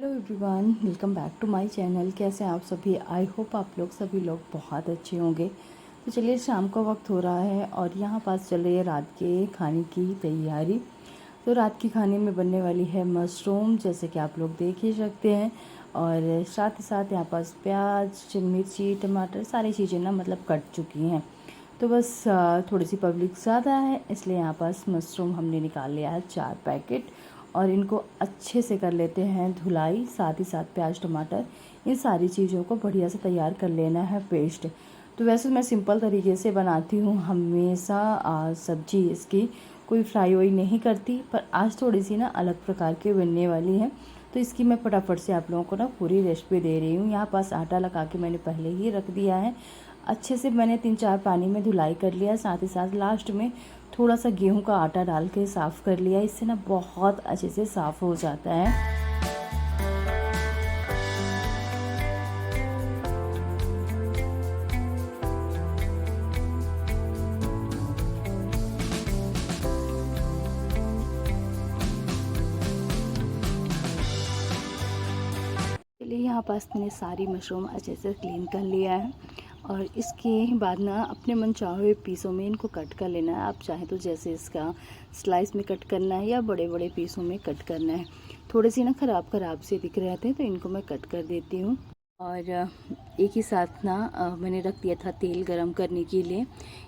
Hello everyone, welcome back to my channel. कैसे हैं आप सभी? आई होप आप लोग सभी लोग बहुत अच्छे होंगे। तो चलिए, शाम का वक्त हो रहा है और यहाँ पास चल रही है रात के खाने की तैयारी। तो रात के खाने में बनने वाली है मशरूम, जैसे कि आप लोग देख ही सकते हैं। और साथ ही साथ यहाँ पास प्याज, मिर्ची, टमाटर सारी चीज़ें ना मतलब कट चुकी हैं। तो बस थोड़ी सी पब्लिक ज़्यादा है, इसलिए यहाँ पास मशरूम हमने निकाल लिया है 4 पैकेट और इनको अच्छे से कर लेते हैं धुलाई। साथ ही साथ प्याज, टमाटर, इन सारी चीज़ों को बढ़िया से तैयार कर लेना है पेस्ट। तो वैसे मैं सिंपल तरीके से बनाती हूँ हमेशा सब्जी इसकी, कोई फ्राई वाई नहीं करती, पर आज थोड़ी सी ना अलग प्रकार की बनने वाली है। तो इसकी मैं फटाफट से आप लोगों को ना पूरी रेसिपी दे रही हूँ। यहाँ पास आटा लगा के मैंने पहले ही रख दिया है। अच्छे से मैंने 3-4 पानी में धुलाई कर लिया। साथ ही साथ लास्ट में थोड़ा सा गेहूं का आटा डाल के साफ़ कर लिया। इससे ना बहुत अच्छे से साफ़ हो जाता है। चलिए, यहाँ पास मैंने सारी मशरूम अच्छे से क्लीन कर लिया है और इसके बाद ना अपने मन चाहे हुए पीसों में इनको कट कर लेना है। आप चाहें तो जैसे इसका स्लाइस में कट करना है या बड़े बड़े पीसों में कट करना है। थोड़े से ना ख़राब से दिख रहे थे, तो इनको मैं कट कर देती हूँ। और एक ही साथ ना मैंने रख दिया था तेल गरम करने के लिए,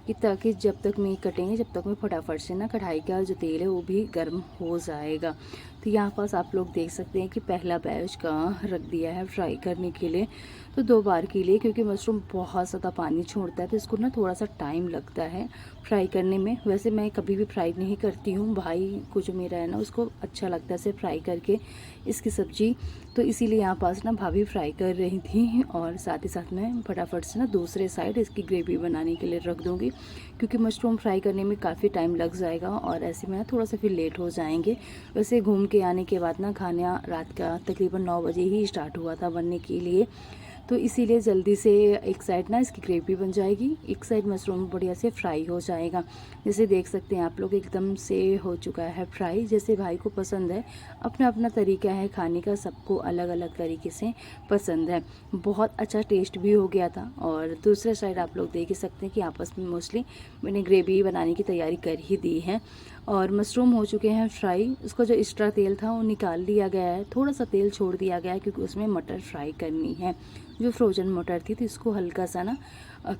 कि ताकि जब तक मैं कटेंगे जब तक मैं फटाफट से ना कढ़ाई का जो तेल है वो भी गर्म हो जाएगा। तो यहाँ पास आप लोग देख सकते हैं कि पहला बैच का रख दिया है फ्राई करने के लिए, तो 2 बार के लिए, क्योंकि मशरूम बहुत ज़्यादा पानी छोड़ता है तो इसको ना थोड़ा सा टाइम लगता है फ्राई करने में। वैसे मैं कभी भी फ्राई नहीं करती हूँ, भाई को जो मेरा है ना उसको अच्छा लगता है इसे फ्राई करके इसकी सब्ज़ी, तो इसीलिए यहाँ पास ना भाभी फ्राई कर रही थी। और साथ ही साथ मैं फटाफट से ना दूसरे साइड इसकी ग्रेवी बनाने के लिए रख दूँगी, क्योंकि मशरूम फ्राई करने में काफ़ी टाइम लग जाएगा और ऐसे में ना थोड़ा सा फिर लेट हो जाएंगे। वैसे घूम के आने के बाद ना खाना रात का तकरीबन 9 बजे ही स्टार्ट हुआ था बनने के लिए, तो इसीलिए जल्दी से एक साइड ना इसकी ग्रेवी बन जाएगी, एक साइड मशरूम बढ़िया से फ्राई हो जाएगा। जैसे देख सकते हैं आप लोग, एकदम से हो चुका है फ्राई, जैसे भाई को पसंद है। अपना अपना तरीका है खाने का, सबको अलग अलग तरीके से पसंद है। बहुत अच्छा टेस्ट भी हो गया था। और दूसरे साइड आप लोग देख ही सकते हैं कि आपस में मोस्टली मैंने ग्रेवी बनाने की तैयारी कर ही दी है। और मशरूम हो चुके हैं फ्राई, उसका जो एक्स्ट्रा तेल था वो निकाल दिया गया है, थोड़ा सा तेल छोड़ दिया गया है क्योंकि उसमें मटर फ्राई करनी है, जो फ्रोजन मटर थी। तो इसको हल्का सा ना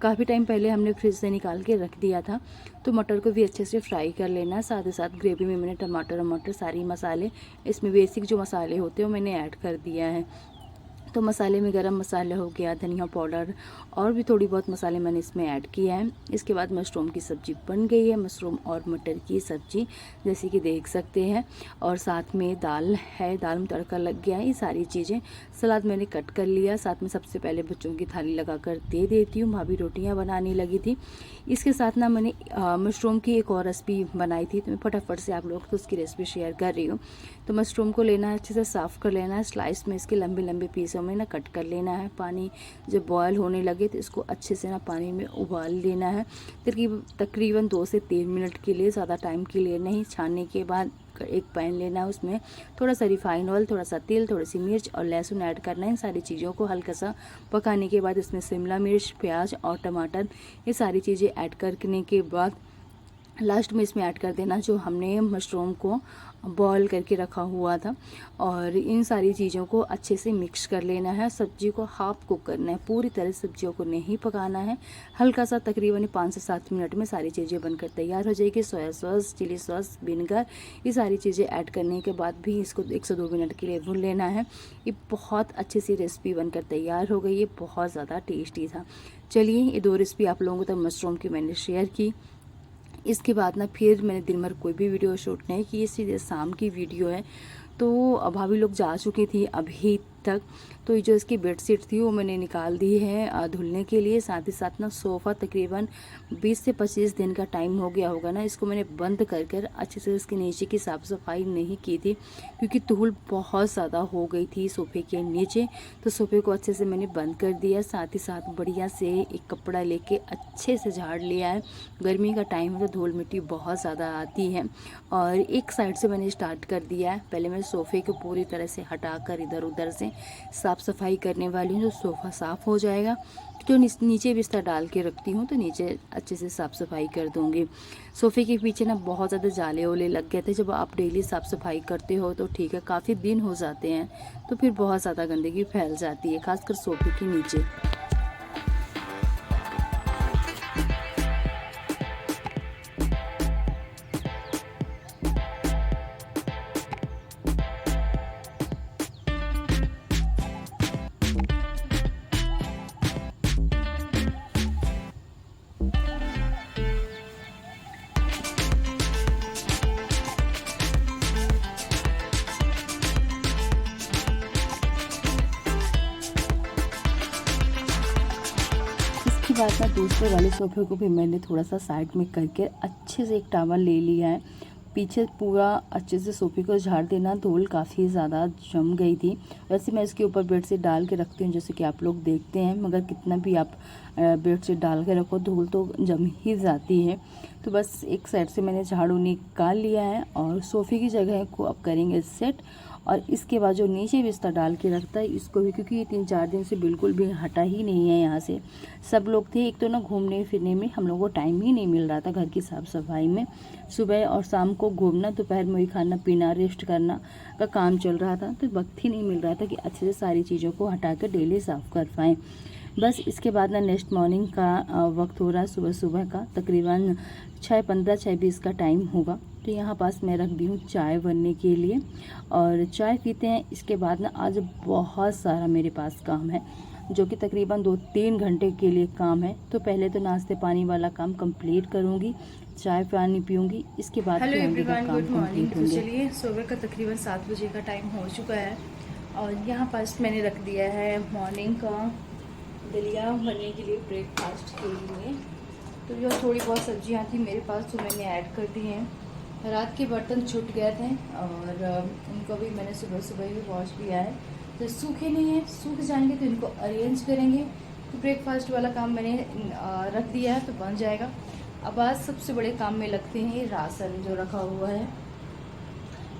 काफ़ी टाइम पहले हमने फ्रिज से निकाल के रख दिया था, तो मटर को भी अच्छे से फ्राई कर लेना है। साथ ही साथ ग्रेवी में मैंने टमाटर वमाटर सारी मसाले, इसमें बेसिक जो मसाले होते हैं वो मैंने ऐड कर दिया है। तो मसाले में गरम मसाला हो गया, धनिया पाउडर और भी थोड़ी बहुत मसाले मैंने इसमें ऐड किया है। इसके बाद मशरूम की सब्ज़ी बन गई है, मशरूम और मटर की सब्ज़ी जैसे कि देख सकते हैं। और साथ में दाल है, दाल में तड़का लग गया है। ये सारी चीज़ें, सलाद मैंने कट कर लिया। साथ में सबसे पहले बच्चों की थाली लगा कर दे देती हूँ, भाभी रोटियाँ बनाने लगी थी। इसके साथ ना मैंने मशरूम की एक और रेसिपी बनाई थी, तो मैं फटाफट से आप लोगों को उसकी रेसिपी शेयर कर रही हूँ। तो मशरूम को लेना है, अच्छे से साफ़ कर लेना है, स्लाइस में इसके लंबे लंबे पीसों में ना कट कर लेना है। पानी जब बॉयल होने लगे तो इसको अच्छे से ना पानी में उबाल लेना है, तकरीबन 2 से 3 मिनट के लिए, ज़्यादा टाइम के लिए नहीं। छानने के बाद एक पैन लेना है, उसमें थोड़ा सा रिफाइन ऑयल, थोड़ा सा तेल, थोड़ी सी मिर्च और लहसुन ऐड करना है। इन सारी चीज़ों को हल्का सा पकाने के बाद इसमें शिमला मिर्च, प्याज और टमाटर, ये सारी चीज़ें ऐड करने के बाद लास्ट में इसमें ऐड कर देना जो हमने मशरूम को बॉईल करके रखा हुआ था। और इन सारी चीज़ों को अच्छे से मिक्स कर लेना है। सब्जी को हाफ कुक करना है, पूरी तरह सब्जियों को नहीं पकाना है। हल्का सा तकरीबन 5 से 7 मिनट में सारी चीज़ें बनकर तैयार हो जाएगी। Soya sauce, chilli sauce, vinegar, ये सारी चीज़ें ऐड करने के बाद भी इसको 1 से 2 मिनट के लिए भून लेना है। ये बहुत अच्छी सी रेसिपी बनकर तैयार हो गई, ये बहुत ज़्यादा टेस्टी था। चलिए, ये 2 रेसिपी आप लोगों को तब मशरूम की मैंने शेयर की। इसके बाद ना फिर मैंने दिन भर कोई भी वीडियो शूट नहीं की, सीधे शाम की वीडियो है। तो भाभी लोग जा चुकी थी, अभी तक। तो ये जो इसकी बेडशीट थी वो मैंने निकाल दी है धुलने के लिए। साथ ही साथ ना सोफ़ा तकरीबन 20 से 25 दिन का टाइम हो गया होगा ना, इसको मैंने बंद कर कर अच्छे से इसके नीचे की साफ़ सफाई नहीं की थी, क्योंकि धूल बहुत ज़्यादा हो गई थी सोफ़े के नीचे। तो सोफ़े को अच्छे से मैंने बंद कर दिया। साथ ही साथ बढ़िया से एक कपड़ा लेके अच्छे से झाड़ लिया है। गर्मी का टाइम है तो धूल मिट्टी बहुत ज़्यादा आती है। और एक साइड से मैंने स्टार्ट कर दिया है। पहले मैं सोफ़े को पूरी तरह से हटाकर इधर उधर से साफ़ सफाई करने वाली हूँ, तो सोफ़ा साफ़ हो जाएगा। जो नीचे बिस्तर डाल के रखती हूँ तो नीचे अच्छे से साफ़ सफाई कर दूँगी। सोफ़े के पीछे ना बहुत ज़्यादा जाले ओले लग गए थे। जब आप डेली साफ़ सफाई करते हो तो ठीक है, काफ़ी दिन हो जाते हैं तो फिर बहुत ज़्यादा गंदगी फैल जाती है, खासकर सोफ़े के नीचे। इसके बाद ना दूसरे वाले सोफ़े को भी मैंने थोड़ा सा साइड में करके अच्छे से एक टॉवल ले लिया है। पीछे पूरा अच्छे से सोफ़े को झाड़ देना, धूल काफ़ी ज़्यादा जम गई थी। वैसे मैं इसके ऊपर बेडशीट डाल के रखती हूँ जैसे कि आप लोग देखते हैं, मगर कितना भी आप बेडशीट डाल के रखो धूल तो जम ही जाती है। तो बस एक साइड से मैंने झाड़ू निकाल लिया है और सोफ़े की जगह को अब करेंगे सेट। और इसके बाद जो नीचे बिस्तर डाल के रखता है इसको भी, क्योंकि ये 3-4 दिन से बिल्कुल भी हटा ही नहीं है यहाँ से। सब लोग थे, एक तो ना घूमने फिरने में हम लोगों को टाइम ही नहीं मिल रहा था घर की साफ़ सफाई में। सुबह और शाम को घूमना, दोपहर में वही खाना पीना रेस्ट करना का काम चल रहा था, तो वक्त ही नहीं मिल रहा था कि अच्छे से सारी चीज़ों को हटा कर डेली साफ़ कर पाएँ। बस इसके बाद ना नेक्स्ट मॉर्निंग का वक्त हो रहा है, सुबह सुबह का तकरीबन 6:15 6:20 का टाइम होगा। तो यहाँ पास मैं रख दी हूँ चाय बनने के लिए और चाय पीते हैं। इसके बाद ना आज बहुत सारा मेरे पास काम है, जो कि तकरीबन 2-3 घंटे के लिए काम है। तो पहले तो नाश्ते पानी वाला काम कंप्लीट करूँगी, चाय पानी पीऊँगी, इसके बाद हेलो आगे का एवरीवन, काम गुड मॉर्निंग। कंप्लीट तो होंगे। चलिए, सुबह का तकरीबन 7 बजे का टाइम हो चुका है और यहाँ पास मैंने रख दिया है मॉर्निंग का दलिया बनने के लिए, ब्रेकफास्ट के लिए। तो जो थोड़ी बहुत सब्जियाँ थी मेरे पास तो मैंने ऐड कर दी हैं। रात के बर्तन छूट गए थे और उनको भी मैंने सुबह सुबह ही वॉश किया है। तो सूखे नहीं हैं, सूख जाएंगे तो इनको अरेंज करेंगे। तो ब्रेकफास्ट वाला काम मैंने रख दिया है तो बन जाएगा। अब आज सबसे बड़े काम में लगते हैं राशन जो रखा हुआ है।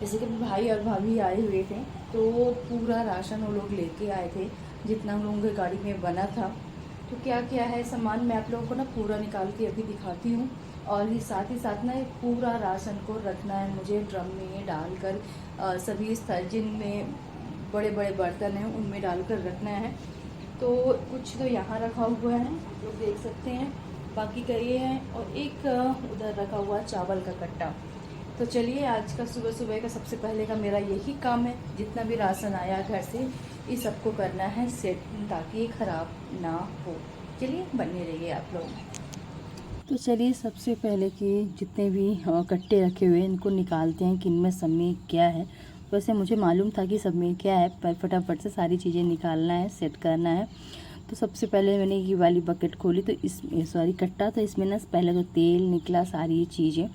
जैसे कि भाई और भाभी आए हुए थे तो पूरा राशन वो लोग लेके आए थे, जितना हम लोगों की गाड़ी में बना था। तो क्या क्या है सामान मैं आप लोगों को ना पूरा निकाल के अभी दिखाती हूँ। और ही साथ ना पूरा राशन को रखना है मुझे ड्रम में डालकर, सभी स्तर जिनमें बड़े बड़े बर्तन हैं उनमें डालकर रखना है। तो कुछ तो यहाँ रखा हुआ है, आप लोग देख सकते हैं, बाकी का ये है। और एक उधर रखा हुआ है चावल का कट्टा। तो चलिए, आज का सुबह सुबह का सबसे पहले का मेरा यही काम है। जितना भी राशन आया घर से इस सबको करना है सेट, ताकि ये ख़राब ना हो। चलिए, बने रहिए आप लोग। तो चलिए, सबसे पहले कि जितने भी कट्टे रखे हुए हैं इनको निकालते हैं कि इनमें सब में क्या है। वैसे मुझे मालूम था कि सब में क्या है, पर फटाफट से सारी चीज़ें निकालना है, सेट करना है। तो सबसे पहले मैंने ये वाली बकेट खोली तो इसमें सॉरी कट्टा, तो इसमें ना पहले तो तेल निकला, सारी चीज़ें।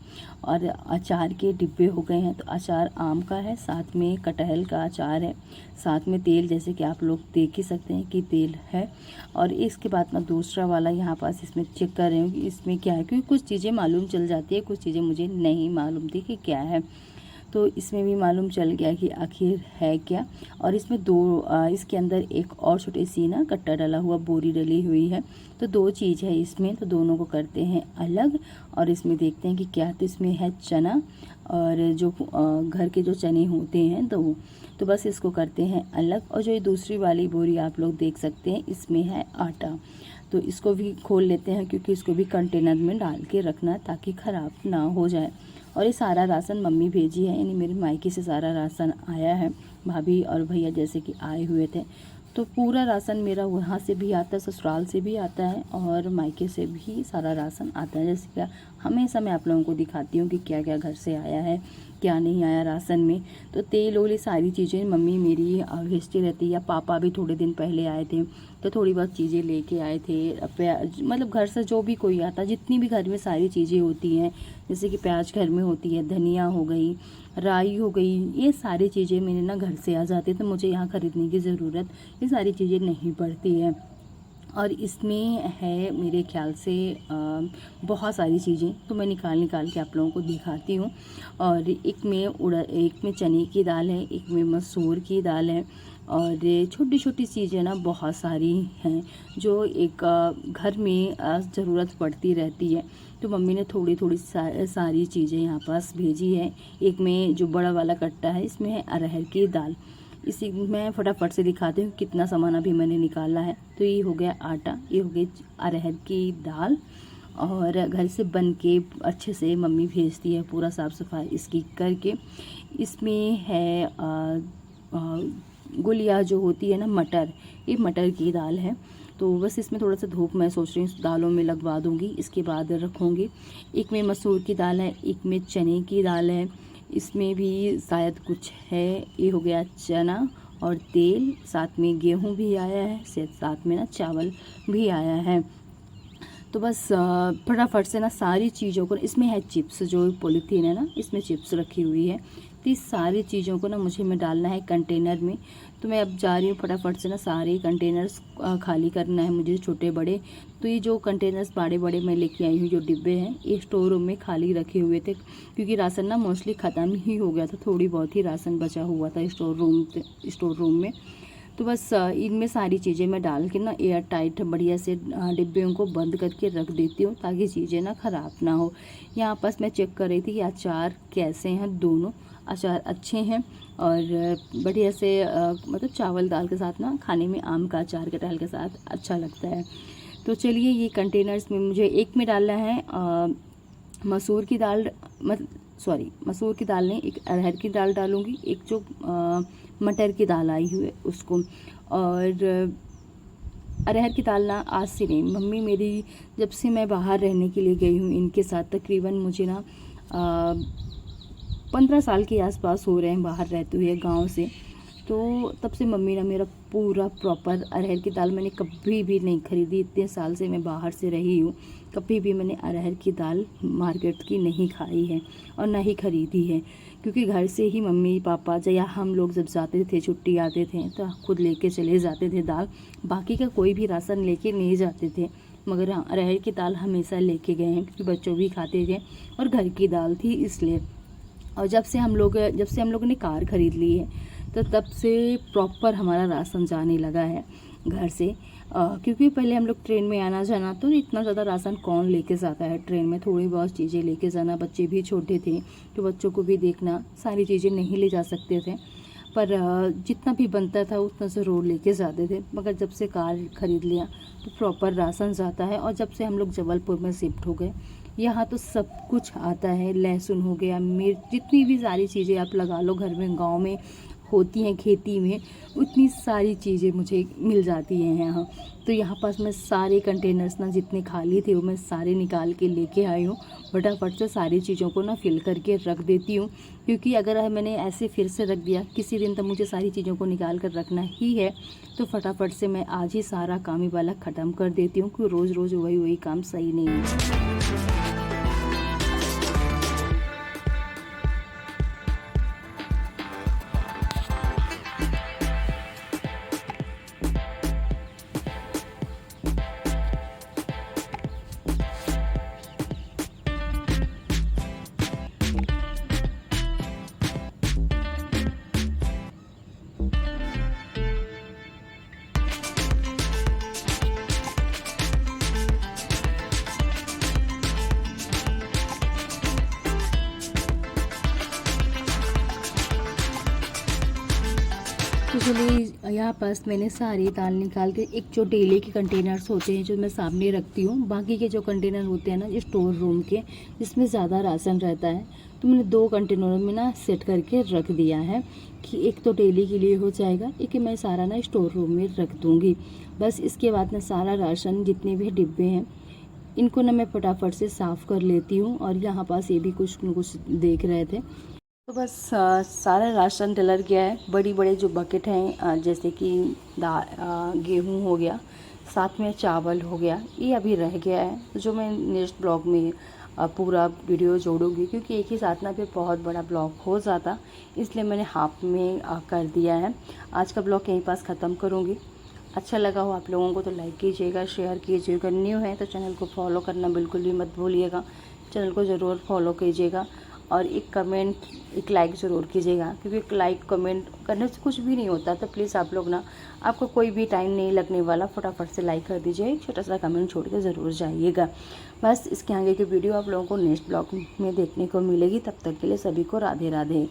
और अचार के डिब्बे हो गए हैं। तो अचार आम का है, साथ में कटहल का अचार है, साथ में तेल, जैसे कि आप लोग देख ही सकते हैं कि तेल है। और इसके बाद ना दूसरा वाला यहाँ पास इसमें चेक कर रही हूँ कि इसमें क्या है, क्योंकि कुछ चीज़ें मालूम चल जाती है, कुछ चीज़ें मुझे नहीं मालूम थी कि क्या है। तो इसमें भी मालूम चल गया कि आखिर है क्या। और इसमें इसके अंदर एक और छोटी सी ना कट्टा डला हुआ, बोरी डली हुई है। तो 2 चीज़ है इसमें, तो दोनों को करते हैं अलग। और इसमें देखते हैं कि क्या। तो इसमें है चना, और जो घर के जो चने होते हैं तो बस इसको करते हैं अलग। और जो ये दूसरी वाली बोरी आप लोग देख सकते हैं, इसमें है आटा। तो इसको भी खोल लेते हैं, क्योंकि इसको भी कंटेनर में डाल के रखना ताकि ख़राब ना हो जाए। और ये सारा राशन मम्मी भेजी है, यानी मेरे मायके से सारा राशन आया है। भाभी और भैया जैसे कि आए हुए थे, तो पूरा राशन मेरा वहाँ से भी आता है, ससुराल से भी आता है और मायके से भी सारा राशन आता है। जैसे कि हमेशा मैं आप लोगों को दिखाती हूँ कि क्या क्या घर से आया है, क्या नहीं आया राशन में। तो तेल ओल ये सारी चीज़ें मम्मी मेरी भेजती रहती है, या पापा भी थोड़े दिन पहले आए थे तो थोड़ी बहुत चीज़ें लेके आए थे। प्याज मतलब घर से जो भी कोई आता, जितनी भी घर में सारी चीज़ें होती हैं, जैसे कि प्याज घर में होती है, धनिया हो गई, राई हो गई, ये सारी चीज़ें मेरे ना घर से आ जाती है, तो मुझे यहाँ ख़रीदने की ज़रूरत ये सारी चीज़ें नहीं पड़ती है। और इसमें है मेरे ख्याल से बहुत सारी चीज़ें, तो मैं निकाल के आप लोगों को दिखाती हूँ। और एक में चने की दाल है, एक में मसूर की दाल है, और छोटी छोटी चीज़ें ना बहुत सारी हैं जो एक घर में ज़रूरत पड़ती रहती है। तो मम्मी ने थोड़ी थोड़ी सारी चीज़ें यहाँ पास भेजी है। एक में जो बड़ा वाला कट्टा है, इसमें है अरहर की दाल। इसी मैं फटाफट से दिखाती हूँ कितना सामान अभी मैंने निकाला है। तो ये हो गया आटा, ये हो गई अरहर की दाल, और घर से बन के अच्छे से मम्मी भेजती है पूरा साफ़ सफाई इसकी करके। इसमें है गुलिया जो होती है ना, मटर, ये मटर की दाल है। तो बस इसमें थोड़ा सा धूप मैं सोच रही हूँ दालों में लगवा दूँगी, इसके बाद रखूँगी। एक में मसूर की दाल है, एक में चने की दाल है, इसमें भी शायद कुछ है। ये हो गया चना और तेल, साथ में गेहूं भी आया है, साथ में ना चावल भी आया है। तो बस फटाफट से ना सारी चीज़ों को, इसमें है चिप्स, जो पॉलीथीन है ना, इसमें चिप्स रखी हुई है। तो इस सारी चीज़ों को ना मुझे में डालना है कंटेनर में। तो मैं अब जा रही हूँ फटाफट से ना सारे कंटेनर्स खाली करना है मुझे, छोटे बड़े। तो ये जो कंटेनर्स बड़े बड़े मैं लेके आई हूँ, जो डिब्बे हैं, ये स्टोर रूम में खाली रखे हुए थे, क्योंकि राशन ना मोस्टली ख़त्म ही हो गया था, थोड़ी बहुत ही राशन बचा हुआ था स्टोर रूम में। तो बस इनमें सारी चीज़ें मैं डाल के ना एयर टाइट बढ़िया से डिब्बों को बंद करके रख देती हूँ, ताकि चीज़ें ना ख़राब ना हो। यहाँ पास मैं चेक कर रही थी कि अचार कैसे हैं, दोनों अचार अच्छे हैं, और बढ़िया से मतलब चावल दाल के साथ ना खाने में आम का अचार कटहल के साथ अच्छा लगता है। तो चलिए, ये कंटेनर्स में मुझे एक में डालना है मसूर की दाल, मसूर की दाल नहीं, एक अरहर की दाल डालूंगी, एक जो मटर की दाल आई हुई है उसको। और अरहर की दाल ना आज से नहीं, मम्मी मेरी जब से मैं बाहर रहने के लिए गई हूँ इनके साथ, तकरीबन मुझे ना 15 साल के आसपास हो रहे हैं बाहर रहते हुए गांव से। तो तब से मम्मी ने मेरा पूरा प्रॉपर अरहर की दाल मैंने कभी भी नहीं खरीदी। इतने साल से मैं बाहर से रही हूँ, कभी भी मैंने अरहर की दाल मार्केट की नहीं खाई है और ना ही खरीदी है, क्योंकि घर से ही मम्मी पापा या हम लोग जब जाते थे, छुट्टी आते थे, तो खुद लेके चले जाते थे दाल। बाकी का कोई भी राशन लेके नहीं जाते थे, मगर हाँ, अरहर की दाल हमेशा लेके गए हैं, क्योंकि बच्चों भी खाते थे और घर की दाल थी इसलिए। और जब से हम लोगों ने कार खरीद ली है, तो तब से प्रॉपर हमारा राशन जाने लगा है घर से। क्योंकि पहले हम लोग ट्रेन में आना जाना, तो इतना ज़्यादा राशन कौन लेके जाता है ट्रेन में, थोड़ी बहुत चीज़ें लेके जाना, बच्चे भी छोटे थे तो बच्चों को भी देखना, सारी चीज़ें नहीं ले जा सकते थे, पर जितना भी बनता था उतना ज़रूर लेके जाते थे। मगर जब से कार खरीद लिया तो प्रॉपर राशन जाता है। और जब से हम लोग जबलपुर में शिफ्ट हो गए, यहाँ तो सब कुछ आता है, लहसुन हो गया, मिर्च, जितनी भी सारी चीज़ें आप लगा लो घर में, गांव में होती हैं खेती में, उतनी सारी चीज़ें मुझे मिल जाती हैं यहाँ। तो यहाँ पास मैं सारे कंटेनर्स ना जितने खाली थे वो मैं सारे निकाल के लेके आई हूँ। फटाफट से सारी चीज़ों को ना फिल करके रख देती हूँ, क्योंकि अगर मैंने ऐसे फिर से रख दिया किसी दिन, तो मुझे सारी चीज़ों को निकाल कर रखना ही है। तो फटाफट से मैं आज ही सारा काम ही वाला ख़त्म कर देती हूँ, क्योंकि रोज़ रोज़ वही काम सही नहीं है। तो चलिए, यहाँ पास मैंने सारी दाल निकाल के, एक जो डेली के कंटेनर्स होते हैं जो मैं सामने रखती हूँ, बाकी के जो कंटेनर होते हैं ना जो स्टोर रूम के, जिसमें ज़्यादा राशन रहता है, तो मैंने 2 कंटेनरों में ना सेट करके रख दिया है कि एक तो डेली के लिए हो जाएगा, एक मैं सारा ना स्टोर रूम में रख दूँगी। बस इसके बाद ना सारा राशन, जितने भी डिब्बे हैं, इनको ना मैं फटाफट से साफ़ कर लेती हूँ। और यहाँ पास ये भी कुछ न कुछ देख रहे थे, तो बस सारा राशन डलर गया है। बड़ी बड़े जो बकेट हैं जैसे कि गेहूँ हो गया, साथ में चावल हो गया, ये अभी रह गया है जो मैं नेक्स्ट ब्लॉग में पूरा वीडियो जोड़ूंगी, क्योंकि एक ही साथ ना फिर बहुत बड़ा ब्लॉग हो जाता, इसलिए मैंने हाफ में कर दिया है। आज का ब्लॉग यहीं पास ख़त्म करूँगी। अच्छा लगा हो आप लोगों को तो लाइक कीजिएगा, शेयर कीजिएगा। न्यू है तो चैनल को फॉलो करना बिल्कुल भी मत भूलिएगा। चैनल को ज़रूर फॉलो कीजिएगा और एक कमेंट, एक लाइक ज़रूर कीजिएगा, क्योंकि एक लाइक कमेंट करने से कुछ भी नहीं होता। तो प्लीज़ आप लोग ना, आपको कोई भी टाइम नहीं लगने वाला, फटाफट से लाइक कर दीजिए, एक छोटा सा कमेंट छोड़ के ज़रूर जाइएगा। बस इसके आगे की वीडियो आप लोगों को नेक्स्ट ब्लॉग में देखने को मिलेगी। तब तक के लिए सभी को राधे राधे।